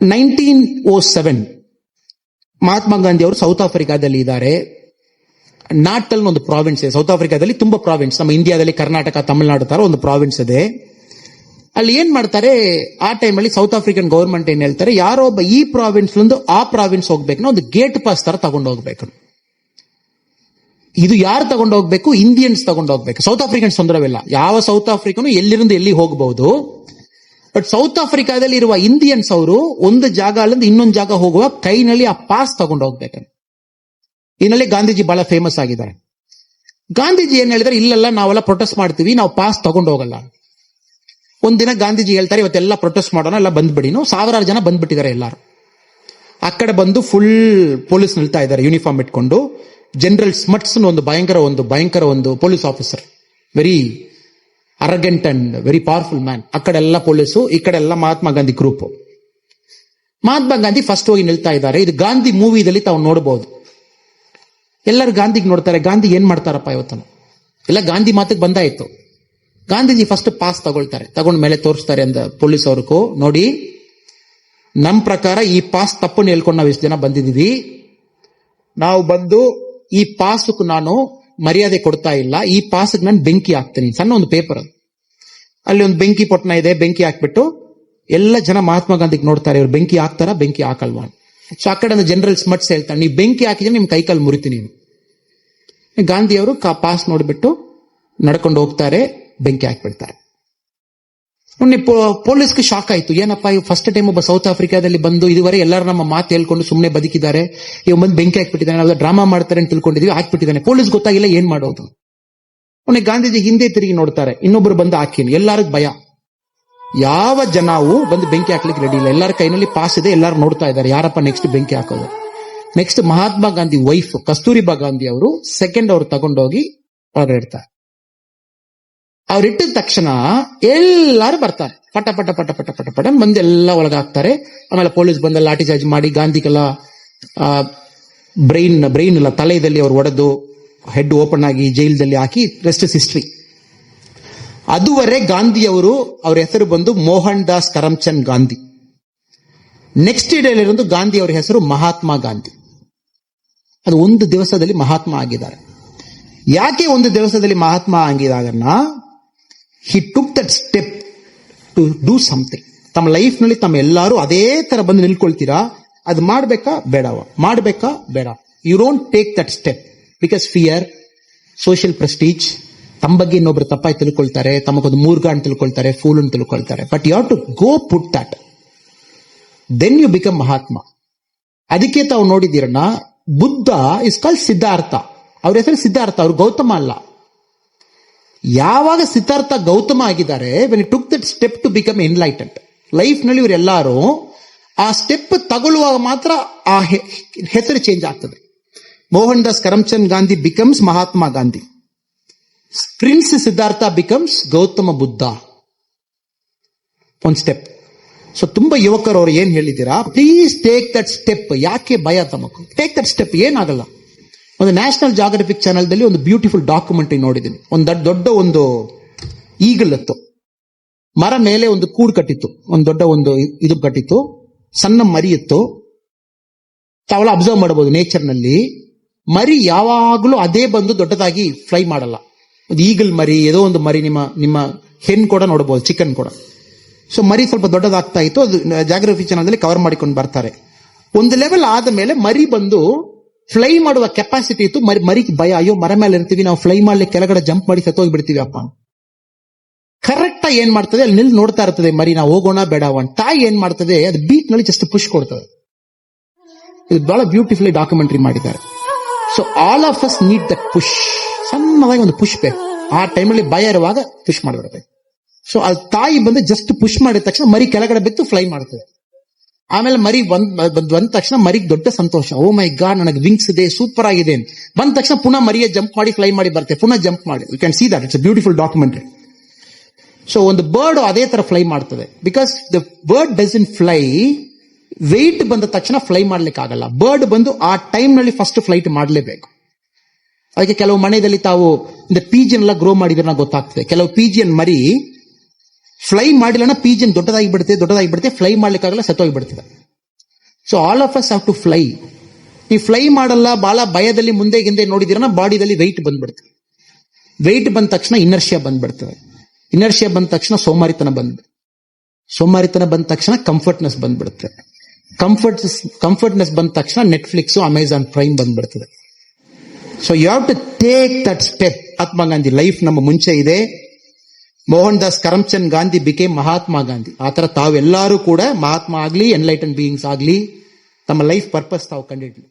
1907 ಮಹಾತ್ಮ ಗಾಂಧಿ ಅವರು ಸೌತ್ ಆಫ್ರಿಕಾದಲ್ಲಿ ಇದ್ದಾರೆ. ನಾಟಲ್ ಒಂದು ಪ್ರಾವಿನ್ಸ್ ಇದೆ ಸೌತ್ ಆಫ್ರಿಕಾದಲ್ಲಿ, ತುಂಬಾ ಪ್ರಾವಿನ್ಸ್, ನಮ್ಮ ಇಂಡಿಯಾದಲ್ಲಿ ಕರ್ನಾಟಕ, ತಮಿಳುನಾಡು ತರ ಒಂದು ಪ್ರಾವಿನ್ಸ್ ಇದೆ. ಅಲ್ಲಿ ಏನ್ ಮಾಡ್ತಾರೆ, ಆ ಟೈಮಲ್ಲಿ ಸೌತ್ ಆಫ್ರಿಕನ್ ಗವರ್ಮೆಂಟ್ ಏನ್ ಹೇಳ್ತಾರೆ, ಯಾರೋ ಒಬ್ಬ ಈ ಪ್ರಾವಿನ್ಸ್ ಆ ಪ್ರಾವಿನ್ಸ್ ಹೋಗ್ಬೇಕು, ಒಂದು ಗೇಟ್ ಪಾಸ್ ತರ ತಗೊಂಡು ಹೋಗ್ಬೇಕು. ಇದು ಯಾರು ತಗೊಂಡು ಹೋಗ್ಬೇಕು? ಇಂಡಿಯನ್ಸ್ ತಗೊಂಡು ಹೋಗ್ಬೇಕು. ಸೌತ್ ಆಫ್ರಿಕನ್ಸ್ ತೊಂದರೆವಿಲ್ಲ, ಯಾವ ಸೌತ್ ಆಫ್ರಿಕನು ಎಲ್ಲಿருந்து ಎಲ್ಲಿ ಹೋಗಬಹುದು. ಬಟ್ ಸೌತ್ ಆಫ್ರಿಕಾದಲ್ಲಿ ಇರುವ ಇಂಡಿಯನ್ಸ್ ಅವರು ಒಂದು ಜಾಗ ಅಲ್ಲಿಂದ ಇನ್ನೊಂದು ಜಾಗ ಹೋಗುವ ಕೈನಲ್ಲಿ ಆ ಪಾಸ್ ತಗೊಂಡು ಹೋಗ್ಬೇಕು. ಇದರಲ್ಲಿ ಗಾಂಧೀಜಿ ಬಹಳ ಫೇಮಸ್ ಆಗಿದ್ದಾರೆ. ಗಾಂಧೀಜಿ ಏನ್ ಹೇಳಿದ್ರೆ, ಇಲ್ಲೆಲ್ಲ ನಾವೆಲ್ಲ ಪ್ರೊಟೆಸ್ಟ್ ಮಾಡ್ತೀವಿ, ನಾವು ಪಾಸ್ ತಗೊಂಡು ಹೋಗಲ್ಲ. ಒಂದಿನ ಗಾಂಧೀಜಿ ಹೇಳ್ತಾರೆ, ಇವತ್ತೆಲ್ಲ ಪ್ರೊಟೆಸ್ಟ್ ಮಾಡೋಣ, ಎಲ್ಲ ಬಂದ್ಬಿಡಿ. ಸಾವಿರಾರು ಜನ ಬಂದ್ಬಿಟ್ಟಿದ್ದಾರೆ ಎಲ್ಲಾರು. ಆ ಕಡೆ ಬಂದು ಫುಲ್ ಪೊಲೀಸ್ ನಿಲ್ತಾ ಇದ್ದಾರೆ ಯೂನಿಫಾರ್ಮ್ ಇಟ್ಕೊಂಡು. ಜನರಲ್ ಸ್ಮಟ್ಸ್ ಒಂದು ಭಯಂಕರ ಒಂದು police officer, very arrogant and very powerful man. ಆ ಕಡೆ ಎಲ್ಲ ಪೊಲೀಸು, ಈ ಕಡೆ ಎಲ್ಲ ಮಹಾತ್ಮ ಗಾಂಧಿ ಗ್ರೂಪ್. ಮಹಾತ್ಮ ಗಾಂಧಿ ಫಸ್ಟ್ ಹೋಗಿ ನಿಲ್ತಾ ಇದ್ದಾರೆ. ಇದು ಗಾಂಧಿ ಮೂವಿದಲ್ಲಿ ತಾವು ನೋಡಬಹುದು. ಎಲ್ಲರೂ ಗಾಂಧಿಗೆ ನೋಡ್ತಾರೆ, ಗಾಂಧಿ ಏನ್ ಮಾಡ್ತಾರಪ್ಪ ಇವತ್ತನ್ನು, ಎಲ್ಲ ಗಾಂಧಿ ಮಾತಿಗೆ ಬಂದಾಯ್ತು. ಗಾಂಧೀಜಿ ಫಸ್ಟ್ ಪಾಸ್ ತಗೊಳ್ತಾರೆ, ತಗೊಂಡ ಮೇಲೆ ತೋರಿಸ್ತಾರೆ ಅಂದ ಪೊಲೀಸ್ ಅವ್ರಿಗೂ, ನೋಡಿ ನಮ್ ಪ್ರಕಾರ ಈ ಪಾಸ್ ತಪ್ಪನ್ನು ಹೇಳ್ಕೊಂಡು ನಾವು ಇಷ್ಟು ಜನ ಬಂದಿದ್ದೀವಿ, ನಾವು ಬಂದು ಈ ಪಾಸ್ಗೆ ನಾನು ಮರ್ಯಾದೆ ಕೊಡ್ತಾ ಇಲ್ಲ, ಈ ಪಾಸ್ಗೆ ನಾನು ಬೆಂಕಿ ಹಾಕ್ತೀನಿ. ಸಣ್ಣ ಒಂದು ಪೇಪರ್, ಅಲ್ಲಿ ಒಂದು ಬೆಂಕಿ ಪೊಟ್ಟಣ ಇದೆ, ಬೆಂಕಿ ಹಾಕ್ಬಿಟ್ಟು ಎಲ್ಲ ಜನ ಮಹಾತ್ಮ ಗಾಂಧಿಗೆ ನೋಡ್ತಾರೆ, ಇವ್ರು ಬೆಂಕಿ ಹಾಕ್ತಾರ ಬೆಂಕಿ ಹಾಕಲ್ವಾ. ಸೊ ಆ ಕಡೆ ಜನರಲ್ ಸ್ಮಟ್ಸ್ ಹೇಳ್ತಾರೆ, ನೀವು ಬೆಂಕಿ ಹಾಕಿದ್ರೆ ನಿಮ್ ಕೈಕಾಲು ಮುರಿತೀನಿ. ಗಾಂಧಿ ಅವರು ಪಾಸ್ ನೋಡ್ಬಿಟ್ಟು ನಡ್ಕೊಂಡು ಹೋಗ್ತಾರೆ, ಬೆಂಕಿ ಹಾಕ್ಬಿಡ್ತಾರೆ. ಪೊಲೀಸ್ಗೆ ಶಾಕ್ ಆಯ್ತು, ಏನಪ್ಪಾ ಇವ್ ಫಸ್ಟ್ ಟೈಮ್ ಒಬ್ಬ ಸೌತ್ ಆಫ್ರಿಕಾದಲ್ಲಿ ಬಂದು ಇದುವರೆ ಎಲ್ಲರೂ ನಮ್ಮ ಮಾತು ಹೇಳ್ಕೊಂಡು ಸುಮ್ಮನೆ ಬದುಕಿದ್ದಾರೆ, ಇವ್ ಬಂದು ಬೆಂಕಿ ಹಾಕ್ಬಿಟ್ಟಿದ್ದಾನೆ, ನಾವು ಡ್ರಾಮಾ ಮಾಡ್ತಾರೆ ಅಂತ ತಿಳ್ಕೊಂಡಿದೀವಿ, ಹಾಕ್ಬಿಟ್ಟಿದ್ದಾನೆ. ಪೊಲೀಸ್ ಗೊತ್ತಾಗಿಲ್ಲ ಏನ್ ಮಾಡೋದು. ಅವನಿಗೆ ಗಾಂಧೀಜಿ ಹಿಂದೆ ತಿರುಗಿ ನೋಡ್ತಾರೆ, ಇನ್ನೊಬ್ರು ಬಂದು ಹಾಕಿನಿ. ಎಲ್ಲರಿಗೂ ಭಯ, ಯಾವ ಜನವು ಬಂದು ಬೆಂಕಿ ಹಾಕ್ಲಿಕ್ಕೆ ರೆಡಿ ಇಲ್ಲ. ಎಲ್ಲರ ಕೈನಲ್ಲಿ ಪಾಸ್ ಇದೆ, ಎಲ್ಲರೂ ನೋಡ್ತಾ ಇದ್ದಾರೆ ಯಾರಪ್ಪ ನೆಕ್ಸ್ಟ್ ಬೆಂಕಿ ಹಾಕೋದು. ನೆಕ್ಸ್ಟ್ ಮಹಾತ್ಮ ಗಾಂಧಿ ವೈಫ್ ಕಸ್ತೂರಿಬಾ ಗಾಂಧಿ ಅವರು ಸೆಕೆಂಡ್ ಅವರು ತಗೊಂಡೋಗಿ ಹೊರಗಡೆ ಇಡ್ತಾರೆ. ಅವ್ರು ಇಟ್ಟಿದ ತಕ್ಷಣ ಎಲ್ಲಾರು ಬರ್ತಾರೆ, ಪಟ ಪಟ ಪಟ ಪಟ ಪಟ ಪಟ ಬಂದು ಎಲ್ಲ ಒಳಗಾಗ್ತಾರೆ. ಆಮೇಲೆ ಪೊಲೀಸ್ ಬಂದ ಲಾಠಿ ಚಾರ್ಜ್ ಮಾಡಿ ಗಾಂಧಿಗೆಲ್ಲ ಬ್ರೈನ್ ಎಲ್ಲ ತಲೆಯಲ್ಲಿ ಅವ್ರು ಹೊಡೆದು ಹೆಡ್ ಓಪನ್ ಆಗಿ ಜೈಲದಲ್ಲಿ ಹಾಕಿ, ರೆಸ್ಟ್ ಇಸ್ ಹಿಸ್ಟ್ರಿ. ಅದುವರೆ ಗಾಂಧಿಯವರು ಅವ್ರ ಹೆಸರು ಬಂದು ಮೋಹನ್ ದಾಸ್ ಕರಮ್ಚಂದ್ ಗಾಂಧಿ. ನೆಕ್ಸ್ಟ್ ಡೇಲಿರೋದು ಗಾಂಧಿ ಅವರ ಹೆಸರು ಮಹಾತ್ಮ ಗಾಂಧಿ. ಅದು ಒಂದು ದಿವಸದಲ್ಲಿ ಮಹಾತ್ಮ ಆಗಿದ್ದಾರೆ. ಯಾಕೆ ಒಂದು ದಿವಸದಲ್ಲಿ ಮಹಾತ್ಮ ಆಗಿದಾಗನ್ನ, he took that step to do something. ತಮ್ಮ ಲೈಫ್ ನಲ್ಲಿ ತಮ್ಮ ಎಲ್ಲರೂ ಅದೇ ತರ ಬಂದು ನಿಲ್ಕೊಳ್ತೀರಾ, ಅದು ಮಾಡ್ಬೇಕಾ ಬೇಡವ, ಮಾಡ್ಬೇಕಾ ಬೇಡ. You don't take that step because fear, social prestige, ತಮ್ಮ ಬಗ್ಗೆ ಇನ್ನೊಬ್ರು ತಪ್ಪಾಗಿ ತಿಳ್ಕೊಳ್ತಾರೆ, ತಮಗೊಂದು ಮೂರ್ಗಾನ್ ತಿಳ್ಕೊಳ್ತಾರೆ, ಫೂಲ್ ಅಂತ ತಿಳ್ಕೊಳ್ತಾರೆ. But you have to go put that, then you become Mahatma. ಅದಕ್ಕೆ ತಾವು ನೋಡಿದ್ದೀರಣ್ಣ, ಬುದ್ಧ ಇಸ್ ಕಾಲ್ಡ್ ಸಿದ್ಧಾರ್ಥ. ಅವ್ರ ಹೆಸರು ಸಿದ್ಧಾರ್ಥ, ಅವ್ರು ಗೌತಮ ಅಲ್ಲ. ಯಾವಾಗ ಸಿದ್ಧಾರ್ಥ ಗೌತಮ ಆಗಿದ್ದಾರೆ, when you took that step to become enlightened. Life ನಲ್ಲಿ ಇವರೆಲ್ಲರೂ ಆ ಸ್ಟೆಪ್ ತಗೊಳ್ಳುವಾಗ ಮಾತ್ರ ಆ ಹೆಸರು ಚೇಂಜ್ ಆಗ್ತದೆ. Mohandas Karamchand Gandhi becomes Mahatma Gandhi. Prince Siddhartha becomes Gautama Buddha. ಒಂದು ಸ್ಟೆಪ್. ಸೊ ತುಂಬಾ ಯುವಕರು ಅವ್ರು ಏನ್ ಹೇಳಿದ್ದೀರಾ, ಪ್ಲೀಸ್ ಟೇಕ್ ದಟ್ ಸ್ಟೆಪ್. ಯಾಕೆ ಭಯ ತಮಕು? ಟೇಕ್ ದಟ್ ಸ್ಟೆಪ್, ಏನಾಗಲ್ಲ. ಒಂದು ನ್ಯಾಷನಲ್ ಜಾಗ್ರಫಿಕ್ ಚಾನೆಲ್ದಲ್ಲಿ ಒಂದು ಬ್ಯೂಟಿಫುಲ್ ಡಾಕ್ಯುಮೆಂಟರಿ ನೋಡಿದ್ದೀನಿ. ಒಂದು ದೊಡ್ಡ ಒಂದು ಈಗಲ್ ಇತ್ತು, ಮರ ಮೇಲೆ ಒಂದು ಕೂಡು ಕಟ್ಟಿತ್ತು, ಒಂದು ದೊಡ್ಡ ಒಂದು ಇದು ಕಟ್ಟಿತ್ತು, ಸಣ್ಣ ಮರಿ ಇತ್ತು. ತಾವೆಲ್ಲ ಅಬ್ಸರ್ವ್ ಮಾಡಬಹುದು ನೇಚರ್ ನಲ್ಲಿ, ಮರಿ ಯಾವಾಗಲೂ ಅದೇ ಬಂದು ದೊಡ್ಡದಾಗಿ ಫ್ಲೈ ಮಾಡಲ್ಲ. ಒಂದು ಈಗಲ್ ಮರಿ, ಏದೋ ಒಂದು ಮರಿ, ನಿಮ್ಮ ಹೆಣ್ ಕೂಡ ನೋಡಬಹುದು, ಚಿಕನ್ ಕೂಡ. ಸೊ ಮರಿ ಸ್ವಲ್ಪ ದೊಡ್ಡದಾಗ್ತಾ ಇತ್ತು, ಅದು ಜಾಗ್ರಫಿ ಚಾನಲ್ ಕವರ್ ಮಾಡಿಕೊಂಡು ಬರ್ತಾರೆ. ಒಂದು ಲೆವೆಲ್ ಆದ ಮೇಲೆ ಮರಿ ಬಂದು ಫ್ಲೈ ಮಾಡುವ ಕೆಪಾಸಿಟಿ ಇತ್ತು. ಮರಿಗೆ ಭಯ, ಅಯ್ಯೋ ಮರ ಮೇಲೆ ಇರ್ತೀವಿ, ನಾವು ಫ್ಲೈ ಮಾಡ್ಲಿಕ್ಕೆ ಕೆಳಗಡೆ ಜಂಪ್ ಮಾಡಿ ಸತ್ತೋಗ್ಬಿಡ್ತೀವಿ ಅಪ್ಪ. ಕರೆಕ್ಟ್ ಆಗಿ ಏನ್ ಮಾಡ್ತದೆ, ಅಲ್ಲಿ ನಿಲ್ ನೋಡ್ತಾ ಇರ್ತದೆ ಮರಿ, ನಾವು ಹೋಗೋಣ ಬೇಡವ. ತಾಯಿ ಏನ್ ಮಾಡ್ತದೆ, ಅದು ಬೀಟ್ ನಲ್ಲಿ ಜಸ್ಟ್ ಪುಷ್ ಕೊಡ್ತದೆ. ಇದು ಬಹಳ ಬ್ಯೂಟಿಫುಲಿ ಡಾಕ್ಯುಮೆಂಟರಿ ಮಾಡಿದ್ದಾರೆ. So all of us need that push. ಸಣ್ಣದಾಗಿ ಒಂದು ಪುಷ್ ಬೇಕು. ಆ ಟೈಮಲ್ಲಿ ಭಯ ಇರುವಾಗ ಪುಷ್ ಮಾಡಿಬಿಡ್ಬೇಕು. ಸೊ ಅಲ್ಲಿ ತಾಯಿ ಬಂದು ಜಸ್ಟ್ ಪುಷ್ ಮಾಡಿದ ತಕ್ಷಣ ಮರಿ ಕೆಳಗಡೆ ಬಿತ್ತು ಫ್ಲೈ ಮಾಡ್ತದೆ. ಆಮೇಲೆ ಮರಿ ಬಂದ ತಕ್ಷಣ ಮರಿಗೆ ದೊಡ್ಡ ಸಂತೋಷ, ಓ ಮೈ ಗಾಡ್ ನನಗೆ ವಿಂಗ್ಸ್ ಇದೆ, ಸೂಪರ್ ಆಗಿದೆ. ಬಂದ ತಕ್ಷಣ ಪುನಃ ಮರಿಯ ಜಂಪ್ ಮಾಡಿ ಫ್ಲೈ ಮಾಡಿ ಬರುತ್ತೆ, ಪುನಃ ಜಂಪ್ ಮಾಡಿ. You can see that, it's a beautiful documentary. So ಒಂದು ಬರ್ಡ್ ಅದೇ ತರ ಫ್ಲೈ ಮಾಡ್ತದೆ, because the bird doesn't fly. Weight ಬಂದ ತಕ್ಷಣ ಫ್ಲೈ ಮಾಡ್ಲಿಕ್ಕೆ ಆಗಲ್ಲ. ಬರ್ಡ್ ಬಂದು ಆ ಟೈಮ್ ನಲ್ಲಿ ಫಸ್ಟ್ ಫ್ಲೈಟ್ ಮಾಡಲೇಬೇಕು. ಅದಕ್ಕೆ ಕೆಲವು ಮನೆಯಲ್ಲಿ ತಾವು ಪೀಜಿಯನ್ ಎಲ್ಲ ಗ್ರೋ ಮಾಡಿದ್ರೆ ಗೊತ್ತಾಗ್ತದೆ. ಕೆಲವು ಪೀಜಿಯನ್ ಮರಿ ಫ್ಲೈ ಮಾಡಿಲ್ಲ, ಪೀಜಿಯನ್ ದೊಡ್ಡದಾಗಿ ಬಿಡುತ್ತೆ, ಫ್ಲೈ ಮಾಡ್ಲಿಕ್ಕಾಗಲ್ಲ, ಸತ್ತೋಗಿ ಬಿಡ್ತದೆ. So all of us have to fly. ನೀವು ಫ್ಲೈ ಮಾಡಲ್ಲ, ಬಹಳ ಭಯದಲ್ಲಿ ಮುಂದೆ ಹಿಂದೆ ನೋಡಿದಿರ ಬಾಡಿದಲ್ಲಿ ವೆಯ್ಟ್ ಬಂದ್ಬಿಡ್ತದೆ. ವೆಯ್ಟ್ ಬಂದ ತಕ್ಷಣ ಇನರ್ಷಿಯಾ ಬಂದ್ಬಿಡ್ತದೆ. ಇನರ್ಷಿಯಾ ಬಂದ ತಕ್ಷಣ ಸೋಮಾರಿತನ ಬಂದ ತಕ್ಷಣ ಕಂಫರ್ಟ್ನೆಸ್ ಬಂದ್ಬಿಡುತ್ತೆ. ಕಂಫರ್ಟ್ನೆಸ್ ಬಂದ ತಕ್ಷಣ ನೆಟ್ಫ್ಲಿಕ್ಸ್, ಅಮೆಜಾನ್ ಪ್ರೈಮ್ ಬಂದ್ಬಿಡ್ತದೆ. So you have to take that step. Mahatma Gandhi life ನಮ್ಮ ಮುಂಚೆ ಇದೆ. Mohandas Karamchand Gandhi became Mahatma Gandhi. ಆತರ ತಾವೆಲ್ಲರೂ ಕೂಡ ಮಹಾತ್ಮ ಆಗ್ಲಿ, ಎನ್ಲೈಟನ್ ಬೀಯಿಂಗ್ಸ್ ಆಗ್ಲಿ, ತಮ್ಮ ಲೈಫ್ ಪರ್ಪಸ್ ತಾವು ಕಂಡಿಡ್ಲಿ.